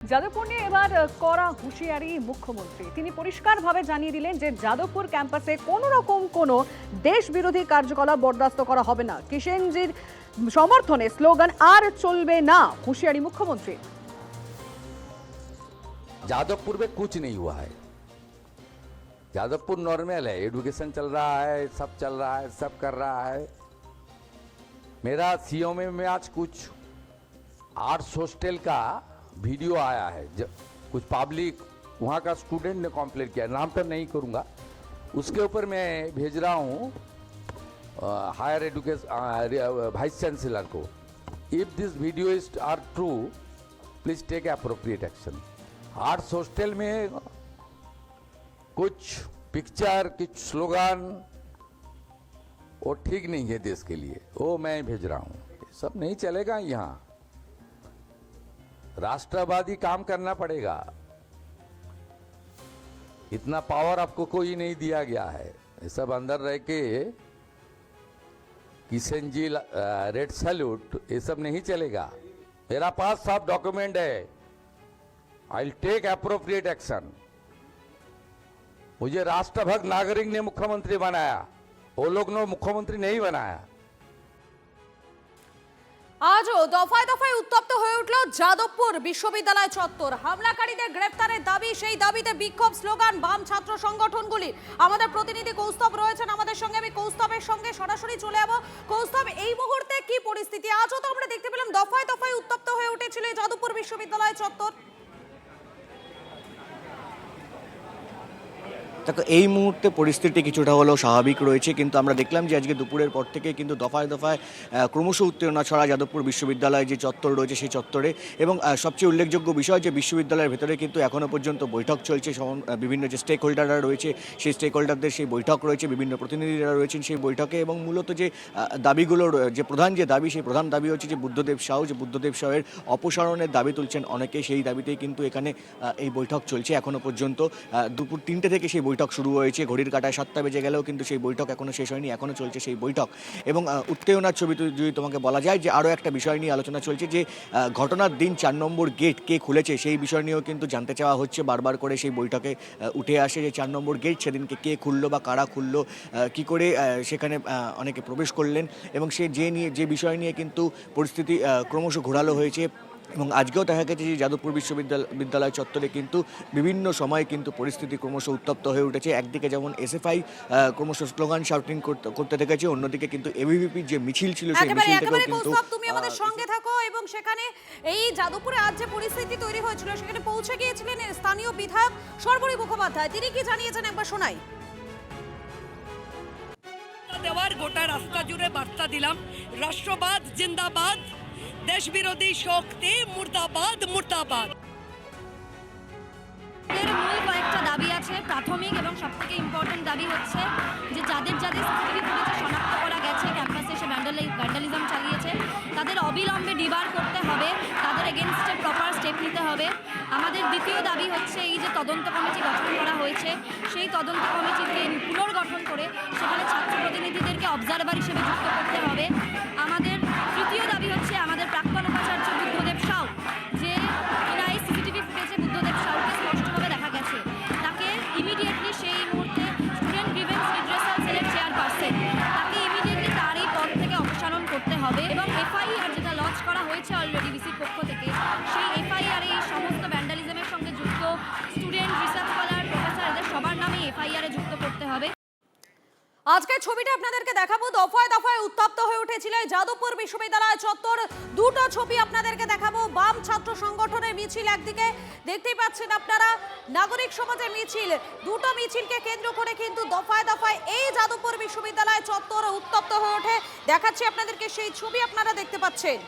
যাদবপুর নিয়ে এবার কড়া হুঁশিয়ারি মুখ্যমন্ত্রী। তিনি পরিষ্কারভাবে জানিয়ে দিলেন যে যাদবপুর ক্যাম্পাসে কোনো রকম কোনো দেশ বিরোধী কার্যকলাপ বরদাস্ত করা হবে না। কিষেনজির সমর্থনে স্লোগান আর চলবে না, হুঁশিয়ারি মুখ্যমন্ত্রী। जादवपुर में कुछ नहीं हुआ है। जादवपुर नॉर्मल है, एजुकेशन चल रहा है, सब चल रहा है, सब कर रहा है। मेरा सीओ में आज कुछ आर्ट्स हॉस्टल का वीडियो आया है, कुछ पब्लिक वहाँ का स्टूडेंट ने कंप्लेंट किया, नाम तो नहीं करूँगा, उसके ऊपर मैं भेज रहा हूँ हायर एजुकेशन वाइस चांसलर को। If this video is are true, please take appropriate action. Arts hostel में कुछ पिक्चर, कुछ स्लोगन वो ठीक नहीं है देश के लिए, वो मैं भेज रहा हूँ। सब नहीं चलेगा यहाँ, राष्ट्रवादी काम करना पड़ेगा। इतना पावर आपको कोई नहीं दिया गया है। ये सब अंदर रह के किशन जी रेड सैल्यूट, ये सब नहीं चलेगा। मेरा पास सब डॉक्यूमेंट है, I will take appropriate action. मुझे राष्ट्रभक्त नागरिक ने मुख्यमंत्री बनाया, वो लोग ने मुख्यमंत्री नहीं बनाया। আজও দফায় দফায় উত্তপ্ত হয়ে উঠল যাদবপুর বিশ্ববিদ্যালয় চত্বর। হামলাকারীদের গ্রেফতারের দাবি, সেই দাবিতে বিক্ষোভ, স্লোগান বাম ছাত্র সংগঠনগুলি। আমাদের প্রতিনিধি কৌস্তব রয়েছেন আমাদের সঙ্গে, আমি কৌস্তবের সঙ্গে সরাসরি চলে যাব। কৌস্তব, এই মুহূর্তে কি পরিস্থিতি? আজও তো আমরা দেখতে পেলাম দফায় দফায় উত্তপ্ত হয়ে উঠেছিল এই যাদবপুর বিশ্ববিদ্যালয় চত্বর। দেখো, এই মুহূর্তে পরিস্থিতি কিছুটা হলেও স্বাভাবিক রয়েছে, কিন্তু আমরা দেখলাম যে আজকে দুপুরের পর থেকে কিন্তু দফায় দফায় ক্রমশ উত্তেজনা ছড়া যাদবপুর বিশ্ববিদ্যালয় যে চত্বর রয়েছে সেই চত্বরে। এবং সবচেয়ে উল্লেখযোগ্য বিষয় যে বিশ্ববিদ্যালয়ের ভেতরে কিন্তু এখনও পর্যন্ত বৈঠক চলছে, বিভিন্ন যে স্টেক হোল্ডাররা রয়েছে সেই স্টেক হোল্ডারদের সেই বৈঠক রয়েছে, বিভিন্ন প্রতিনিধিরা রয়েছেন সেই বৈঠকে। এবং মূলত যে দাবিগুলোর যে প্রধান যে দাবি, সেই প্রধান দাবি হচ্ছে যে বুদ্ধদেব সাউয়ের অপসারণের দাবি তুলছেন অনেকে। সেই দাবিতেই কিন্তু এখানে এই বৈঠক চলছে এখনও পর্যন্ত। দুপুর 3টে থেকে সেই বৈঠক শুরু হয়েছে, ঘড়ির কাঁটায় 7টা বেজে গেলেও কিন্তু সেই বৈঠক এখনও শেষ হয়নি, এখনও চলছে সেই বৈঠক। এবং উত্তেজনার ছবি যদি তোমাকে বলা যায় যে আরও একটা বিষয় নিয়ে আলোচনা চলছে, যে ঘটনার দিন 4 নম্বর গেট কে খুলেছে সেই বিষয় নিয়েও কিন্তু জানতে চাওয়া হচ্ছে। বারবার করে সেই বৈঠকে উঠে আসে যে 4 নম্বর গেট সেদিনকে কে খুললো বা কারা খুললো, কী করে সেখানে অনেকে প্রবেশ করলেন, এবং যে বিষয় নিয়ে কিন্তু পরিস্থিতি ক্রমশ ঘোরালো হয়েছে। এবং আজকেও দেখা গেছে যে যাদবপুর বিশ্ববিদ্যালয় চত্বরে কিন্তু বিভিন্ন সময় কিন্তু পরিস্থিতি ক্রমশ উত্তপ্ত হয়ে উঠেছে। একদিকে যেমন এসএফআই ক্রমশ স্লোগান শাউটিং করতে থেকেছে, অন্যদিকে কিন্তু এবিভিপির যে মিছিল ছিল সেই মিছিল থেকেও কিন্তু তুমি আমাদের সঙ্গে থাকো। এবং সেখানে এই যাদবপুরে আজ যে পরিস্থিতি তৈরি হয়েছিল সেখানে পৌঁছে গিয়েছিলেন স্থানীয় বিধায়ক সর্বরী মুখোপাধ্যায়। তিনি কি জানিয়েছেন একবার শোনাই। দেওয়ার গোটা রাস্তা জুড়ে বার্তা দিলাম, রাষ্ট্রবাদ জিন্দাবাদ, দেশ বিরোধী শক্তি মুর্দাবাদ মুর্দাবাদ। মূল কয়েকটা দাবি আছে। প্রাথমিক এবং সবথেকে ইম্পর্টেন্ট দাবি হচ্ছে যে যাদের সিসিটিভি ফুটেজে শনাক্ত করা গেছে ক্যাম্পাসে এসে ভ্যান্ডালিজম চালিয়েছে, তাদের অবিলম্বে ডিবার করতে হবে, তাদের এগেনস্টে প্রপার স্টেপ নিতে হবে। আমাদের দ্বিতীয় দাবি হচ্ছে এই যে তদন্ত কমিটি গঠন করা হয়েছে, সেই তদন্ত কমিটিকে পুনর্গঠন করে সেখানে ছাত্র প্রতিনিধিদেরকে অবজারভার হিসেবে যুক্ত করতে হবে। আমাদের তৃতীয় দাবি হচ্ছে আমাদের প্রাক্তন উপাচার্য বুদ্ধদেব সাউ, যে কিনা এই সিসিটিভি ফুটেজে বুদ্ধদেব সাউকে স্পষ্টভাবে দেখা গেছে, তাকে ইমিডিয়েটলি সেই মুহূর্তে স্টুডেন্ট গ্রিভেন্স রিড্রেসাল সেলের চেয়ারপারসন, তাকে ইমিডিয়েটলি তার এই পদ থেকে অপসারণ করতে হবে। এবং এফআইআর যেটা লঞ্চ করা হয়েছে অলরেডি বিসির পক্ষ থেকে, সেই এফআইআর এই সমস্ত ভ্যান্ডালিজমের সঙ্গে যুক্ত স্টুডেন্ট, রিসার্চ স্কলার, প্রফেসর, এদের সবার নামে এফআইআরে যুক্ত করতে হবে। আজকে ছবিটা আপনাদেরকে দেখাবো। দফায় দফায় উত্তপ্ত হয়ে উঠেছিল যাদবপুর বিশ্ববিদ্যালয় চত্বর। দুটো ছবি আপনাদেরকে দেখাবো। বাম ছাত্র সংগঠনের মিছিল, একদিকে দেখতেই পাচ্ছেন আপনারা নাগরিক সমাজের মিছিল। দুটো মিছিলকে কেন্দ্র করে কিন্তু দফায় দফায় এই যাদবপুর বিশ্ববিদ্যালয় চত্বর উত্তপ্ত হয়ে ওঠে। দেখাচ্ছি আপনাদেরকে সেই ছবি, আপনারা দেখতে পাচ্ছেন।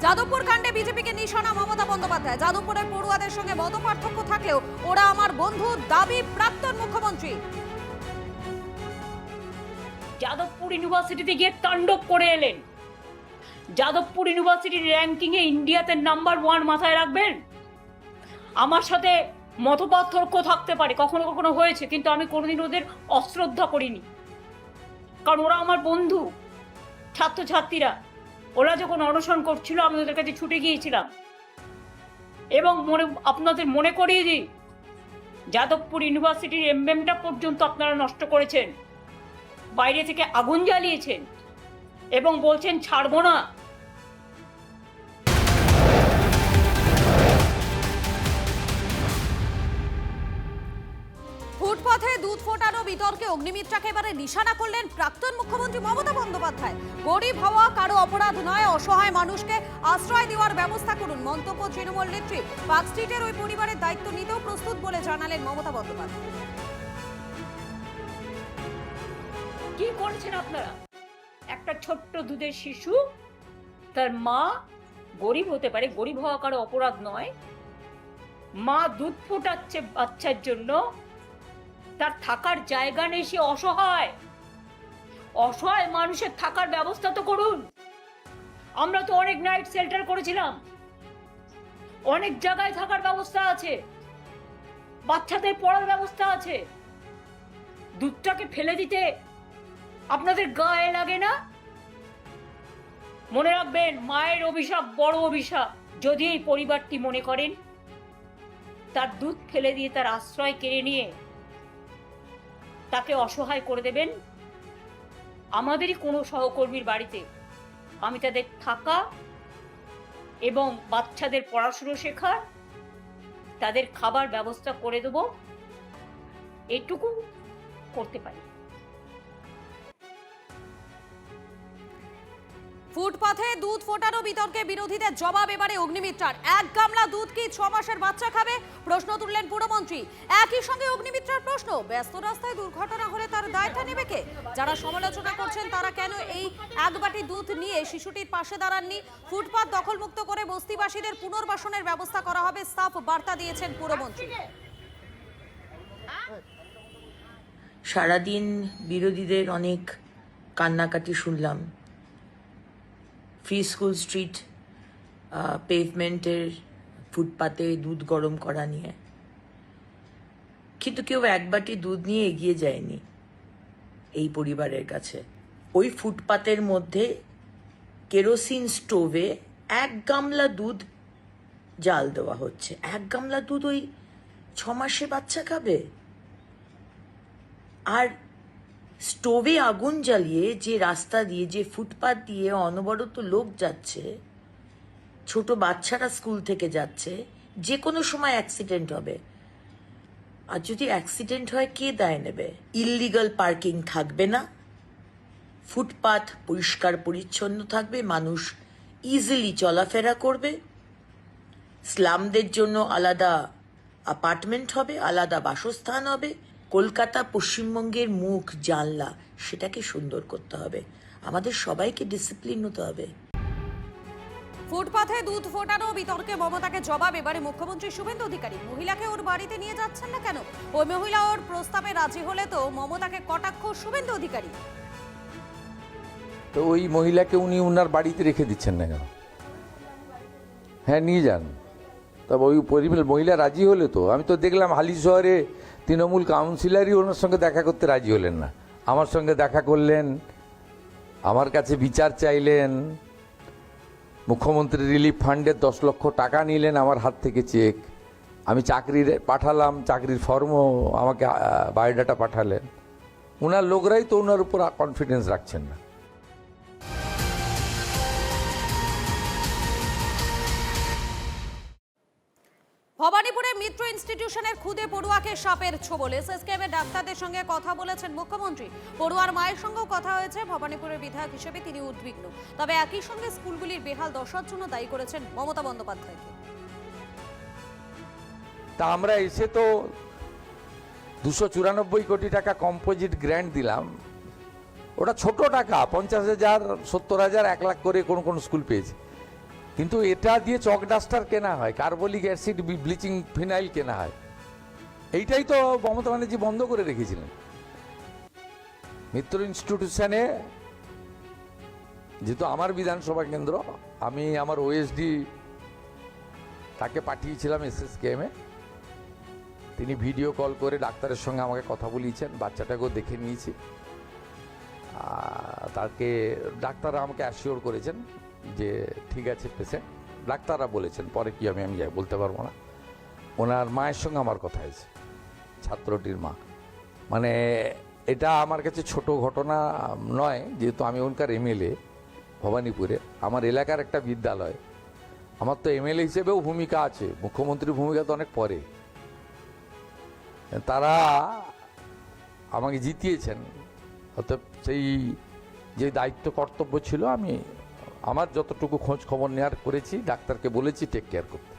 যাদবপুর কাণ্ডে বিজেপিকে নিশানা মমতা বন্দ্যোপাধ্যায়। যাদবপুরের পড়ুয়াদের সঙ্গে মতপার্থক্য থাকলেও ওরা আমার বন্ধু, দাবি প্রাক্তন মুখ্যমন্ত্রী। যাদবপুর ইউনিভার্সিটিতে গিয়ে তাণ্ডব করে এলেন। যাদবপুর ইউনিভার্সিটির র্যাঙ্কিংয়ে ইন্ডিয়াতে নাম্বার 1 মাথায় রাখবেন। আমার সাথে মতপার্থক্য থাকতে পারে, কখনো কখনো হয়েছে, কিন্তু আমি কোনোদিন ওদের অশ্রদ্ধা করিনি, কারণ ওরা আমার বন্ধু। ছাত্রছাত্রীরা ওরা যখন অনশন করছিল আমি ওদের কাছে ছুটে গিয়েছিলাম। এবং আপনাদের মনে করিয়ে দিই, যাদবপুর ইউনিভার্সিটির এমবেমটা পর্যন্ত আপনারা নষ্ট করেছেন, বাইরে থেকে আগুন জ্বালিয়েছেন এবং বলছেন ছাড়বো না। ফুটপাথে দুধ ফোটানো বিতর্কে অগ্নিমিত্রাকে এবারে নিশানা করলেন প্রাক্তন মুখ্যমন্ত্রী মমতা বন্দ্যোপাধ্যায়। গরিব হওয়া কারো অপরাধ নয়, অসহায় মানুষকে আশ্রয় দেওয়ার ব্যবস্থা করুন। মন্তব্য তৃণমূল নেত্রী। পার্ক স্ট্রিটের ওই পরিবারের দায়িত্ব নিতেও প্রস্তুত বলে জানালেন মমতা বন্দ্যোপাধ্যায়। কি করেছেন আপনারা? একটা ছোট্ট দুধের শিশু, তার মা গরিব হতে পারে, গরিব হওয়া কারো অপরাধ নয়, মা দুধ ফোটাচ্ছে বাচ্চার জন্য, তার থাকার জায়গা নেই, সে অসহায়। অসহায় মানুষের থাকার ব্যবস্থা তো করুন। আমরা তো অনেক নাইট শেল্টার করেছিলাম, অনেক জায়গায় থাকার ব্যবস্থা আছে, বাচ্চাদের পড়ার ব্যবস্থা আছে। দুধটাকে ফেলে দিতে আপনাদের গায়ে লাগে না? মনে রাখবেন, মায়ের অভিশাপ বড় অভিশাপ। যদি এই পরিবারটি মনে করেন তার দুধ ফেলে দিয়ে তার আশ্রয় কেড়ে নিয়ে তাকে অসহায় করে দেবেন, আমাদেরই কোনো সহকর্মীর বাড়িতে আমি তাদের থাকা এবং বাচ্চাদের পড়াশুনো শেখার, তাদের খাবার ব্যবস্থা করে দেব, এইটুকু করতে পারি। ফুটপাথে দুধ ফোটানো বিতর্কে বিরোধীদের জবাব এবারে অগ্নিমিত্রার। 1 গামলা দুধ কি 6 মাসের বাচ্চা খাবে? প্রশ্ন তুললেন পুরমন্ত্রী। একই সঙ্গে অগ্নিমিত্রার প্রশ্ন, ব্যস্ত রাস্তায় দুর্ঘটনা হলে তার দায়টা নেবে কে? যারা সমালোচনা করছেন তারা কেন এই 1 বাটি দুধ নিয়ে শিশুটির পাশে দাঁড়াননি? ফুটপাথ দখলমুক্ত করে বস্তিবাসীদের পুনর্বাসনের ব্যবস্থা করা হবে, সাফ বার্তা দিয়েছেন পুরমন্ত্রী। সারাদিন বিরোধীদের অনেক কান্নাকাটি শুনলাম ফ্রি স্কুল স্ট্রিট পেভমেন্টের ফুটপাতে দুধ গরম করা নিয়ে, কিন্তু কেউ 1 বাটি দুধ নিয়ে এগিয়ে যায়নি এই পরিবারের কাছে। ওই ফুটপাতের মধ্যে কেরোসিন স্টোভে 1 গামলা দুধ জাল দেওয়া হচ্ছে। 1 গামলা দুধ ওই 6 মাসে বাচ্চা খাবে? আর স্টোভে আগুন জ্বালিয়ে যে রাস্তা দিয়ে, যে ফুটপাথ দিয়ে অনবরত লোক যাচ্ছে, ছোট বাচ্চারা স্কুল থেকে যাচ্ছে, যে কোনো সময় অ্যাক্সিডেন্ট হবে। আর যদি অ্যাক্সিডেন্ট হয় কে দায় নেবে? ইললিগাল পার্কিং থাকবে না, ফুটপাথ পরিষ্কার পরিচ্ছন্ন থাকবে, মানুষ ইজিলি চলাফেরা করবে, স্লামদের জন্য আলাদা অ্যাপার্টমেন্ট হবে, আলাদা বাসস্থান হবে। কলকাতা পশ্চিমবঙ্গের মুখ, জানলা, সেটাকে সুন্দর করতে হবে। আমাদের সবাইকে ডিসিপ্লিন হতে হবে। ফুটপাথে দুধ ফোটানো বিতর্কে মমতাকে জবাব এবারে মুখ্যমন্ত্রী শুভেন্দু অধিকারী। মহিলাকে ওর বাড়িতে নিয়ে যাচ্ছেন না কেন? ওই মহিলা ওর প্রস্তাবে রাজি হলে তো মমতাকে কটাক্ষ শুভেন্দু অধিকারী। তো ওই মহিলাকে উনি ওনার বাড়িতে রেখে দিচ্ছেন না কেন? হ্যাঁ, নিয়ে যান। তবে ওই মহিলা রাজি হলে তো, আমি তো দেখলাম হালি শহরে তৃণমূল কাউন্সিলরই ওনার সঙ্গে দেখা করতে রাজি হলেন না। আমার সঙ্গে দেখা করলেন, আমার কাছে বিচার চাইলেন, মুখ্যমন্ত্রী রিলিফ ফান্ডের 10 লক্ষ টাকা নিলেন আমার হাত থেকে চেক। আমি চাকরির পাঠালাম, চাকরির ফর্মও আমাকে বায়োডাটা পাঠালেন। ওনার লোকরাই তো ওনার উপর কনফিডেন্স রাখছেন না। ভবানীপুরে মিত্র ইনস্টিটিউশনের খুদে পড়ুয়াকে সাপের ছোবল। এসএসকেএমের ডাক্তারদের সঙ্গে কথা বলেছেন মুখ্যমন্ত্রী। পড়ুয়ার মায়ের সঙ্গেও কথা হয়েছে। ভবানীপুরের বিধায়ক হিসেবে তিনি উদ্বিগ্ন। তবে একই সঙ্গে স্কুলগুলির বেহাল দশার জন্য দায়ী করেছেন মমতা বন্দ্যোপাধ্যায়কে। তা আমরা এসে তো 294 কোটি টাকা কম্পোজিট গ্র্যান্ট দিলাম। ওটা ছোট টাকা, 50,000, 70,000, 1 লাখ করে কোন কোন স্কুল পেয়েছে। কিন্তু এটা দিয়ে চক ডাস্টার কেনা হয়, কার্বলিক অ্যাসিড, ব্লিচিং ফিনাইল কেনা হয়। এইটাই তো মমতা ব্যানার্জি বন্ধ করে রেখেছিলেন। মিত্র ইনস্টিটিউশনে যেহেতু আমার বিধানসভা কেন্দ্র, আমি আমার ওএসডি তাকে পাঠিয়েছিলাম SSKM-এ। তিনি ভিডিও কল করে ডাক্তারের সঙ্গে আমাকে কথা বলিয়েছেন, বাচ্চাটাকেও দেখে নিয়েছি। তাকে ডাক্তাররা আমাকে অ্যাসিওর করেছেন যে ঠিক আছে পেশেন্ট, ডাক্তাররা বলেছেন, পরে কি আমি যাই বলতে পারবো না। ওনার মায়ের সঙ্গে আমার কথা হয়েছে, ছাত্রটির মা। মানে এটা আমার কাছে ছোট ঘটনা নয়, যেহেতু আমি ওনকার MLA ভবানীপুরে, আমার এলাকার একটা বিদ্যালয়, আমার তো MLA হিসেবেও ভূমিকা আছে, মুখ্যমন্ত্রীর ভূমিকা তো অনেক পরে। তারা আমাকে জিতিয়েছেন, অর্থাৎ সেই যে দায়িত্ব কর্তব্য ছিল আমি আমার যতটুকু খোঁজ খবর নেওয়ার করেছি, ডাক্তারকে বলেছি টেক কেয়ার করতে।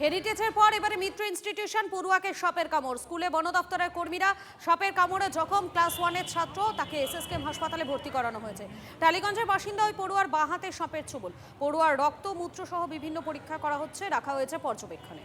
হেরিটেজের পর এবারে মিত্র ইনস্টিটিউশন পড়ুয়াকে সাপের কামড়। স্কুলে বন দপ্তরের কর্মীরা সাপের কামড়ে জখম ক্লাস 1-এর ছাত্র, তাকে SSKM হাসপাতালে ভর্তি করানো হয়েছে। টালিগঞ্জের বাসিন্দা ওই পড়ুয়ার বাঁ হাতে সাপের ছোবল। পড়ুয়ার রক্ত, মূত্র সহ বিভিন্ন পরীক্ষা করা হচ্ছে, রাখা হয়েছে পর্যবেক্ষণে।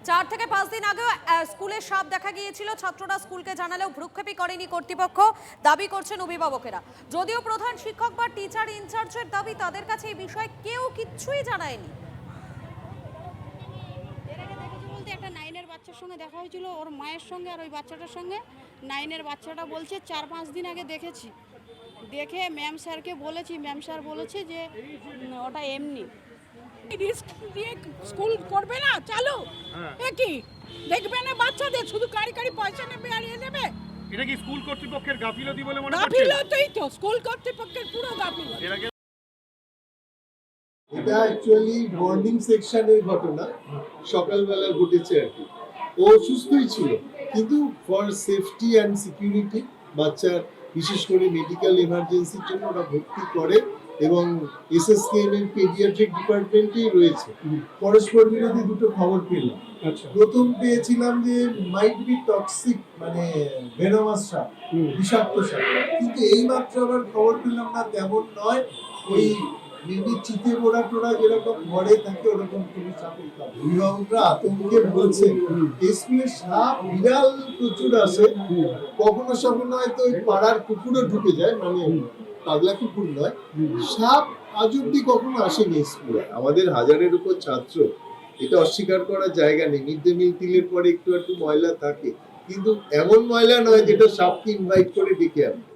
4 থেকে 5 দিন আগেও স্কুলে সাপ দেখা গিয়েছিল। ছাত্ররা স্কুলকে জানালেও ভ্রুক্ষেপই করেনি কর্তৃপক্ষ, দাবি করছেন অভিভাবকেরা। যদিও প্রধান শিক্ষক বা টিচার ইনচার্জের দাবি, তাদের কাছে এই বিষয়ে কেউ কিচ্ছুই জানায়নি। এর আগে দেখেছি বলতে একটা 9-এর বাচ্চার সঙ্গে দেখা হয়েছিল, ওর মায়ের সঙ্গে আর ওই বাচ্চাটার সঙ্গে। 9-এর বাচ্চাটা বলছে 4-5 দিন আগে দেখেছি, দেখে ম্যাম স্যারকে বলেছি, ম্যাম স্যার বলেছে যে ওটা এমনি। রিস্ক দিয়ে স্কুল করবে না চালু, কি দেখবে না বাচ্চাদের, শুধু কারি পয়সা নেবে আর নেবে। এটা কি স্কুল কর্তৃপক্ষের গাফিলতি বলে মনে করছেন? গাফিলতিই তো, স্কুল কর্তৃপক্ষের পুরো গাফিলতি। এটা অ্যাকচুয়ালি মর্নিং সেকশনের ঘটনা, সকালবেলা ঘটেছে আর কি। ও সুস্থই ছিল, কিন্তু ফর সেফটি অ্যান্ড সিকিউরিটি বাচ্চার বিশেষ করে মেডিকেল এমার্জেন্সির জন্য ওরা ভর্তি করে এবং SSKM এর পেডিয়াট্রিক ডিপার্টমেন্টেই রয়েছে। পরস্পর বিরোধী দুটো খবর পেলাম। প্রথম পেয়েছিলাম যে মাইট বি টক্সিক, মানে ভেনোমাস সাপ, বিষাক্ত সাপ, কিন্তু এইমাত্র আবার খবর পেলাম না তেমন নয়, ওই মেবি চিতে পোড়া টোড়া যেরকম ঘরে থাকে ওরকম কোনো সাপের কামড়। অভিভাবকরা আতঙ্কে বলছে স্কুলে সাপ বিড়াল প্রচুর আসে, কখনো সখনো হয়তো ওই পাড়ার কুকুরও ঢুকে যায়, মানে পাগলা কুকুর নয়, সাপ আজ অব্দি কখনো আসেনি স্কুলে। আমাদের হাজারের উপর ছাত্র, এটা অস্বীকার করার জায়গা নেই। মিড ডে মিল তিলের পরে একটু ময়লা থাকে, কিন্তু এমন ময়লা নয় যেটা সাপকে ইনভাইট করে ডেকে আনবে।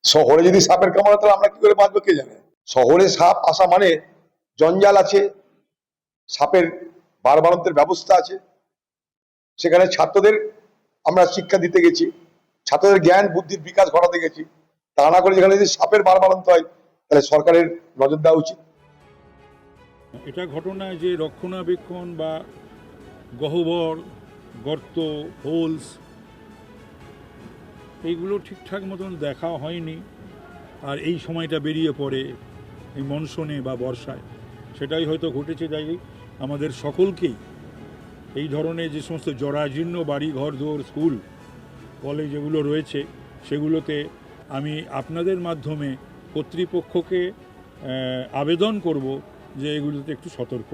শহরে যদি সাপের কামড়ে তাহলে আমরা কি করে বাঁচবো কে জানে। শহরে সাপ আসা মানে জঞ্জাল আছে, সাপের বারবারন্তের ব্যবস্থা আছে। সেখানে ছাত্রদের আমরা শিক্ষা দিতে গেছি, ছাত্রদের জ্ঞান বুদ্ধির বিকাশ ঘটাতে গেছি। তা না করে যেখানে যদি সাপের বারবারন্ত হয় তাহলে সরকারের নজর দেওয়া উচিত। এটা ঘটনা যে রক্ষণাবেক্ষণ বা গহ্বর, গর্ত, হোলস, এইগুলো ঠিকঠাক মতন দেখা হয়নি। আর এই সময়টা বেরিয়ে পড়ে এই মনসুনে বা বর্ষায়, সেটাই হয়তো ঘটেছে। তাই আমাদের সকলকেই এই ধরনের যে সমস্ত জরাজীর্ণ বাড়ি ঘর দুয়ার, স্কুল কলেজ এগুলো রয়েছে, সেগুলোতে আমি আপনাদের মাধ্যমে কর্তৃপক্ষকে আবেদন করব যে এগুলোতে একটু সতর্ক।